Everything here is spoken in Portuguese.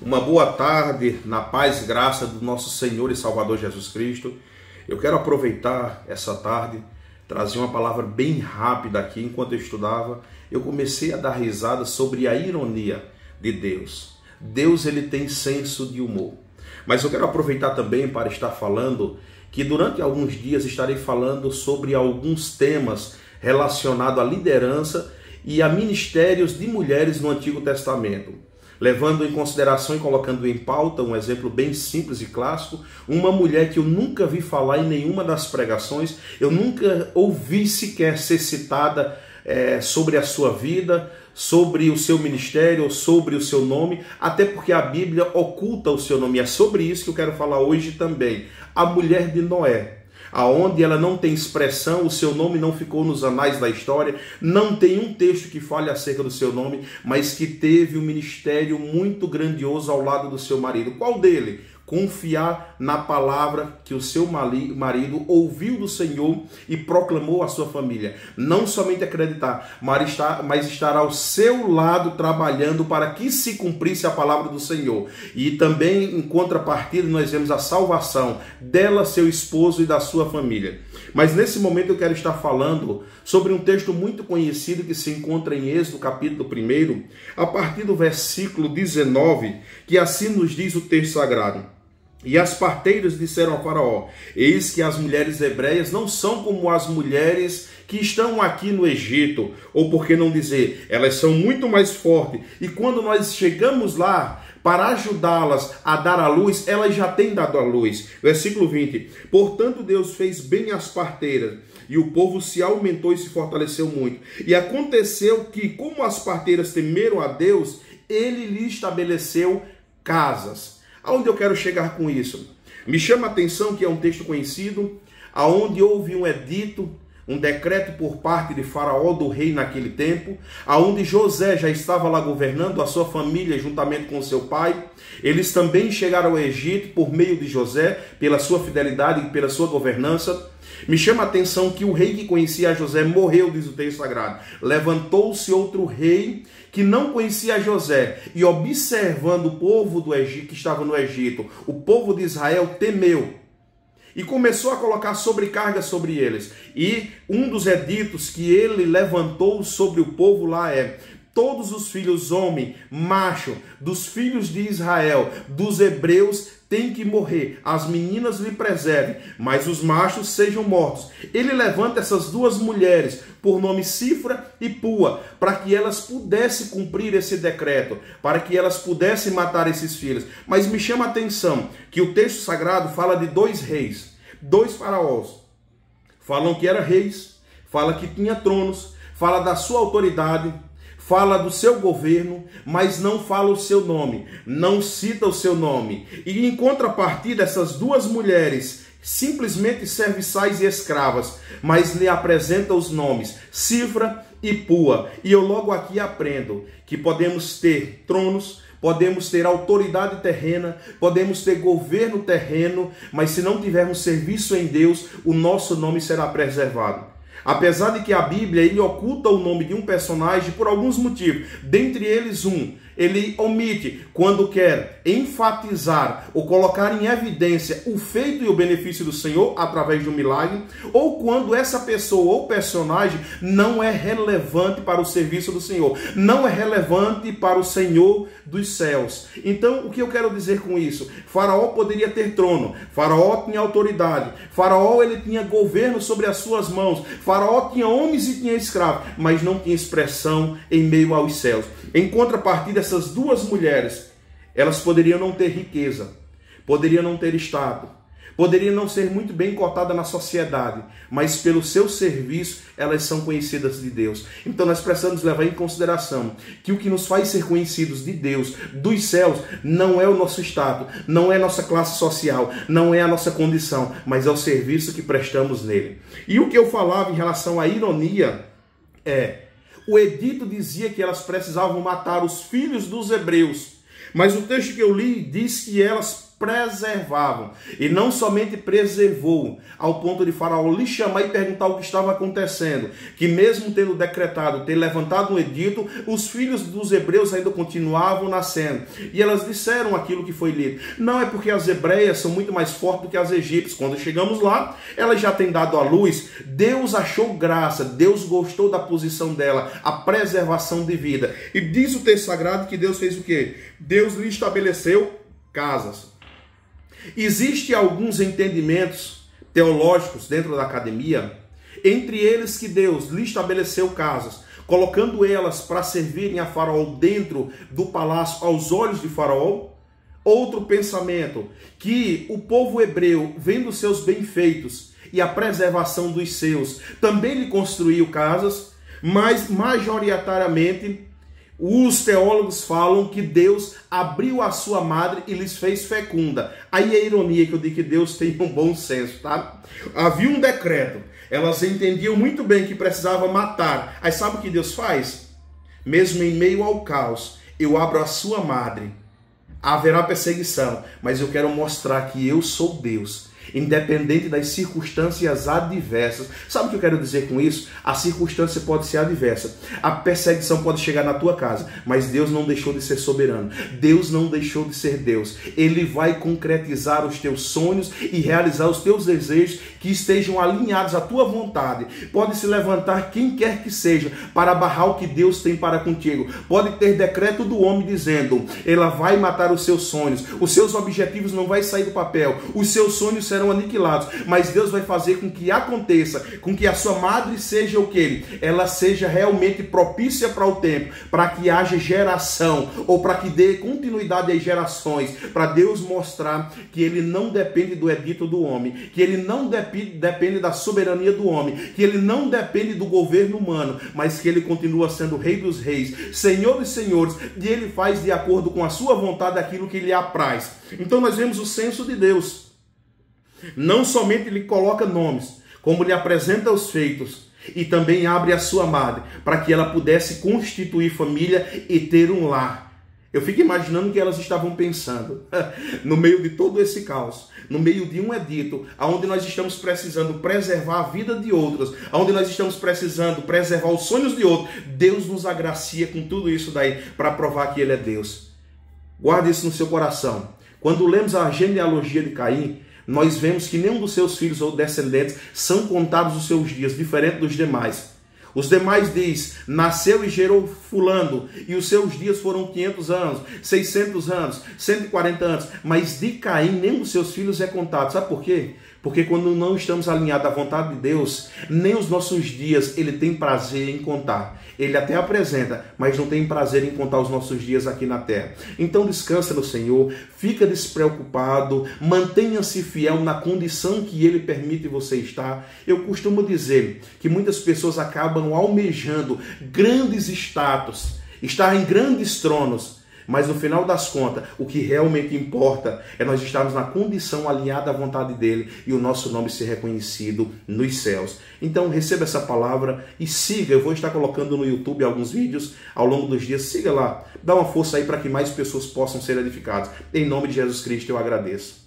Uma boa tarde, na paz e graça do nosso Senhor e Salvador Jesus Cristo. Eu quero aproveitar essa tarde, trazer uma palavra bem rápida aqui. Enquanto eu estudava, eu comecei a dar risada sobre a ironia de Deus. Deus, ele tem senso de humor. Mas eu quero aproveitar também para estar falando que durante alguns dias estarei falando sobre alguns temas relacionados à liderança e a ministérios de mulheres no Antigo Testamento, levando em consideração e colocando em pauta um exemplo bem simples e clássico, uma mulher que eu nunca vi falar em nenhuma das pregações, eu nunca ouvi sequer ser citada sobre a sua vida, sobre o seu ministério, sobre o seu nome, até porque a Bíblia oculta o seu nome. É sobre isso que eu quero falar hoje também. A mulher de Noé, aonde ela não tem expressão, o seu nome não ficou nos anais da história, não tem um texto que fale acerca do seu nome, mas que teve um ministério muito grandioso ao lado do seu marido. Qual dele? Confiar na palavra que o seu marido ouviu do Senhor e proclamou à sua família. Não somente acreditar, mas estar ao seu lado trabalhando para que se cumprisse a palavra do Senhor. E também, em contrapartida, nós vemos a salvação dela, seu esposo e da sua família. Mas nesse momento eu quero estar falando sobre um texto muito conhecido que se encontra em Êxodo, capítulo 1, a partir do versículo 19, que assim nos diz o texto sagrado. E as parteiras disseram a Faraó: eis que as mulheres hebreias não são como as mulheres que estão aqui no Egito. Ou por que não dizer, elas são muito mais fortes. E quando nós chegamos lá para ajudá-las a dar à luz, elas já têm dado à luz. Versículo 20. Portanto, Deus fez bem às parteiras, e o povo se aumentou e se fortaleceu muito. E aconteceu que, como as parteiras temeram a Deus, ele lhe estabeleceu casas. Aonde eu quero chegar com isso? Me chama a atenção que é um texto conhecido, aonde houve um edito, um decreto por parte de Faraó, do rei naquele tempo, aonde José já estava lá governando, a sua família juntamente com seu pai. Eles também chegaram ao Egito por meio de José, pela sua fidelidade e pela sua governança. Me chama a atenção que o rei que conhecia José morreu, diz o texto sagrado. Levantou-se outro rei que não conhecia José, e observando o povo do Egito, que estava no Egito, o povo de Israel temeu e começou a colocar sobrecarga sobre eles. E um dos editos que ele levantou sobre o povo lá é: todos os filhos, homem, macho, dos filhos de Israel, dos hebreus, têm que morrer. As meninas lhe preservem, mas os machos sejam mortos. Ele levanta essas duas mulheres, por nome Sífra e Pua, para que elas pudessem cumprir esse decreto, para que elas pudessem matar esses filhos. Mas me chama a atenção que o texto sagrado fala de dois reis, dois faraós. Falam que eram reis, fala que tinha tronos, fala da sua autoridade, fala do seu governo, mas não fala o seu nome, não cita o seu nome. E em contrapartida, essas duas mulheres, simplesmente serviçais e escravas, mas lhe apresenta os nomes, Sífra e Pua. E eu logo aqui aprendo que podemos ter tronos, podemos ter autoridade terrena, podemos ter governo terreno, mas se não tivermos serviço em Deus, o nosso nome será preservado. Apesar de que a Bíblia ele oculta o nome de um personagem por alguns motivos, dentre eles ele omite quando quer enfatizar ou colocar em evidência o feito e o benefício do Senhor através de um milagre, ou quando essa pessoa ou personagem não é relevante para o serviço do Senhor, não é relevante para o Senhor dos céus. Então, o que eu quero dizer com isso? Faraó poderia ter trono, Faraó tinha autoridade, Faraó ele tinha governo sobre as suas mãos, Faraó tinha homens e tinha escravos, mas não tinha expressão em meio aos céus. Em contrapartida, essas duas mulheres, elas poderiam não ter riqueza, poderiam não ter estado, poderiam não ser muito bem cotadas na sociedade, mas pelo seu serviço, elas são conhecidas de Deus. Então nós precisamos levar em consideração que o que nos faz ser conhecidos de Deus, dos céus, não é o nosso estado, não é a nossa classe social, não é a nossa condição, mas é o serviço que prestamos nele. E o que eu falava em relação à ironia o edito dizia que elas precisavam matar os filhos dos hebreus, mas o texto que eu li diz que elas preservavam. E não somente preservou, ao ponto de Faraó lhe chamar e perguntar o que estava acontecendo, que mesmo tendo decretado, ter levantado um edito, os filhos dos hebreus ainda continuavam nascendo. E elas disseram aquilo que foi lido. Não é porque as hebreias são muito mais fortes do que as egípcias. Quando chegamos lá, elas já têm dado à luz. Deus achou graça, Deus gostou da posição dela, a preservação de vida. E diz o texto sagrado que Deus fez o quê? Deus lhe estabeleceu casas. Existem alguns entendimentos teológicos dentro da academia, entre eles que Deus lhe estabeleceu casas, colocando elas para servirem a Faraó dentro do palácio aos olhos de Faraó. Outro pensamento, que o povo hebreu, vendo seus bem-feitos e a preservação dos seus, também lhe construiu casas, mas majoritariamente os teólogos falam que Deus abriu a sua madre e lhes fez fecunda. Aí é ironia que eu digo que Deus tem um bom senso, tá? Havia um decreto, elas entendiam muito bem que precisava matar. Aí sabe o que Deus faz? Mesmo em meio ao caos, eu abro a sua madre. Haverá perseguição, mas eu quero mostrar que eu sou Deus, independente das circunstâncias adversas. Sabe o que eu quero dizer com isso? A circunstância pode ser adversa, a perseguição pode chegar na tua casa, mas Deus não deixou de ser soberano, Deus não deixou de ser Deus. Ele vai concretizar os teus sonhos e realizar os teus desejos que estejam alinhados à tua vontade. Pode se levantar quem quer que seja para barrar o que Deus tem para contigo. Pode ter decreto do homem dizendo, ela vai matar os seus sonhos, os seus objetivos não vai sair do papel, os seus sonhos serão aniquilados, mas Deus vai fazer com que aconteça, com que a sua madre seja o que? Ela seja realmente propícia para o tempo, para que haja geração, ou para que dê continuidade às gerações, para Deus mostrar que ele não depende do edito do homem, que ele não depende da soberania do homem, que ele não depende do governo humano, mas que ele continua sendo Rei dos Reis, Senhor dos Senhores, e ele faz de acordo com a sua vontade aquilo que lhe apraz. Então nós vemos o senso de Deus. Não somente lhe coloca nomes, como lhe apresenta os feitos, e também abre a sua madre, para que ela pudesse constituir família e ter um lar. Eu fico imaginando o que elas estavam pensando, no meio de todo esse caos, no meio de um edito, onde nós estamos precisando preservar a vida de outros, onde nós estamos precisando preservar os sonhos de outros. Deus nos agracia com tudo isso daí, para provar que Ele é Deus. Guarde isso no seu coração. Quando lemos a genealogia de Caim, nós vemos que nenhum dos seus filhos ou descendentes são contados os seus dias, diferente dos demais. Os demais diz, nasceu e gerou fulano, e os seus dias foram 500 anos, 600 anos, 140 anos, mas de Caim nenhum dos seus filhos é contado. Sabe por quê? Porque quando não estamos alinhados à vontade de Deus, nem os nossos dias Ele tem prazer em contar. Ele até apresenta, mas não tem prazer em contar os nossos dias aqui na terra. Então descansa no Senhor, fica despreocupado, mantenha-se fiel na condição que Ele permite você estar. Eu costumo dizer que muitas pessoas acabam almejando grandes status, estar em grandes tronos, mas no final das contas, o que realmente importa é nós estarmos na condição alinhada à vontade dEle e o nosso nome ser reconhecido nos céus. Então receba essa palavra e siga. Eu vou estar colocando no YouTube alguns vídeos ao longo dos dias. Siga lá, dá uma força aí para que mais pessoas possam ser edificadas. Em nome de Jesus Cristo eu agradeço.